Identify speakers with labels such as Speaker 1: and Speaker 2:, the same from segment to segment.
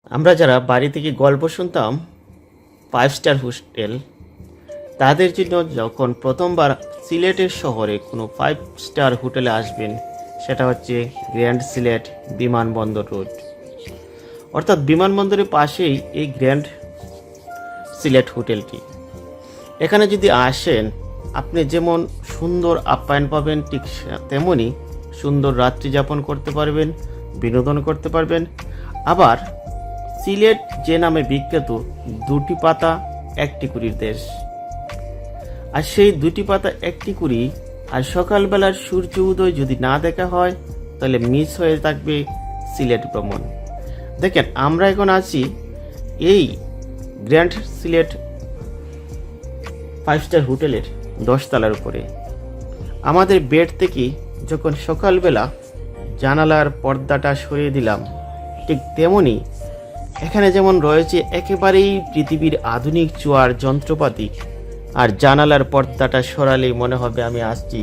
Speaker 1: আমরা যারা বাড়ি থেকে গল্প শুনতাম 5 স্টার হোটেল, তাদের জন্য যখন প্রথমবার সিলেটের শহরে কোনো 5 স্টার হোটেলে আসবেন, সেটা হচ্ছে গ্র্যান্ড সিলেট বিমানবন্দর রোড। অর্থাৎ বিমানবন্দরের পাশেই এই গ্র্যান্ড সিলেট হোটেলটি। এখানে যদি আসেন, আপনি যেমন সুন্দর আপ্যায়ন পাবেন, ঠিক তেমনই সুন্দর রাত্রি যাপন করতে পারবেন, বিনোদন করতে পারবেন। আবার সিলেট যে নামে বিখ্যাত, দুটি পাতা একটি কুড়ির দেশ। আর সেই দুটি পাতা একটি কুড়ি আর সকালবেলার সূর্য উদয় যদি না দেখা হয়, তাহলে মিস হয়ে থাকবে সিলেট ভ্রমণ। দেখেন, আমরা এখন আছি এই গ্র্যান্ড সিলেট 5 স্টার হোটেলের 10 তলার উপরে। আমাদের বেড থেকে যখন সকালবেলা জানালার পর্দাটা সরিয়ে দিলাম, ঠিক তেমনি এখানে যেমন রয়েছে একেবারেই পৃথিবীর আধুনিক চোয়ার যন্ত্রপাতি, আর জানালার পর্দাটা সরালেই মনে হবে আমি আসছি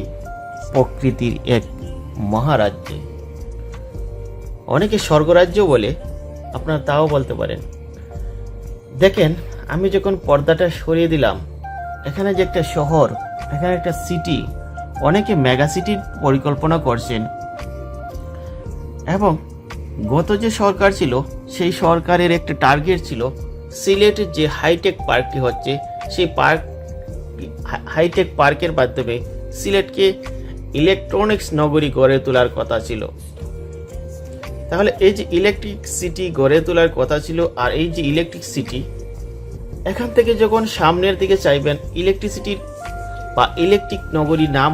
Speaker 1: প্রকৃতির এক মহারাজ্যে। অনেকে স্বর্গরাজ্য বলে, আপনারা তাও বলতে পারেন। দেখেন, আমি যখন পর্দাটা সরিয়ে দিলাম, এখানে যে একটা শহর, এখানে একটা সিটি, অনেকে মেগা সিটির পরিকল্পনা করছেন। এবং গত যে সরকার ছিল, সেই সরকারের একটা টার্গেট ছিল সিলেটের যে হাইটেক পার্কটি হচ্ছে, সেই হাইটেক পার্কের মাধ্যমে সিলেটকে ইলেকট্রনিক্স নগরী গড়ে তোলার কথা ছিল। তাহলে এই যে ইলেকট্রিক সিটি গড়ে তোলার কথা ছিল, আর এই যে ইলেকট্রিক সিটি, এখান থেকে যখন সামনের দিকে চাইবেন, ইলেকট্রিসিটির বা ইলেকট্রিক নগরী না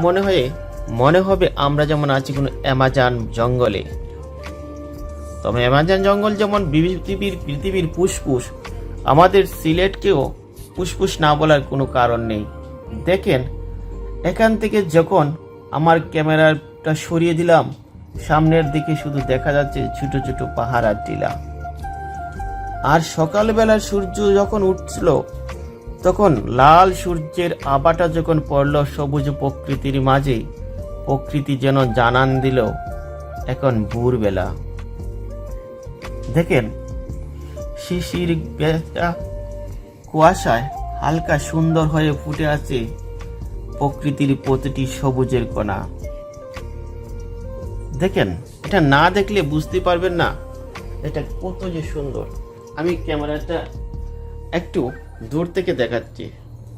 Speaker 1: মনে হবে আমরা যেমন আছি কোনো অ্যামাজন জঙ্গলে। তবে অ্যামাজন জঙ্গল যেমন পৃথিবীর ফুসফুস, আমাদের সিলেটকেও ফুসফুস না বলার কোনো কারণ নেই। দেখেন, এখান থেকে যখন আমার ক্যামেরাটা সরিয়ে দিলাম, সামনের দিকে শুধু দেখা যাচ্ছে ছোট ছোট পাহাড় আর টিলা। আর সকালবেলা সূর্য যখন উঠছিল, তখন লাল সূর্যের আভাটা যখন পড়ল সবুজ প্রকৃতির মাঝে, প্রকৃতি যেন জানান দিল এখন ভোরবেলা। দেখেন, শিশির কুয়াশায় হালকা সুন্দর হয়ে ফুটে আছে প্রকৃতির প্রতিটি সবুজের কণা। দেখেন, এটা না দেখলে বুঝতে পারবেন না এটা কত যে সুন্দর। আমি ক্যামেরাটা একটু দূর থেকে দেখাচ্ছি।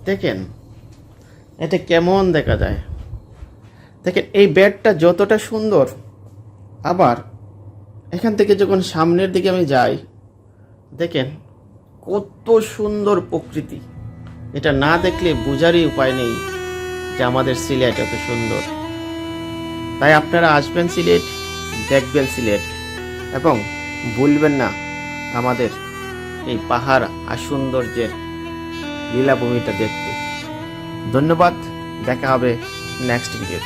Speaker 1: দেখেন এটা কেমন দেখা যায়। দেখেন, এই বেডটা যতটা সুন্দর, আবার এখান থেকে যখন সামনের দিকে আমি যাই, দেখেন কত সুন্দর প্রকৃতি। এটা না দেখলে বোঝারই উপায় নেই যে আমাদের সিলেট এত সুন্দর। তাই আপনারা আসবেন সিলেট, দেখবেন সিলেট, এবং ভুলবেন না আমাদের এই পাহাড় আর সৌন্দর্যের লীলাভূমিটা দেখতে। ধন্যবাদ, দেখা হবে নেক্সট ভিডিওতে।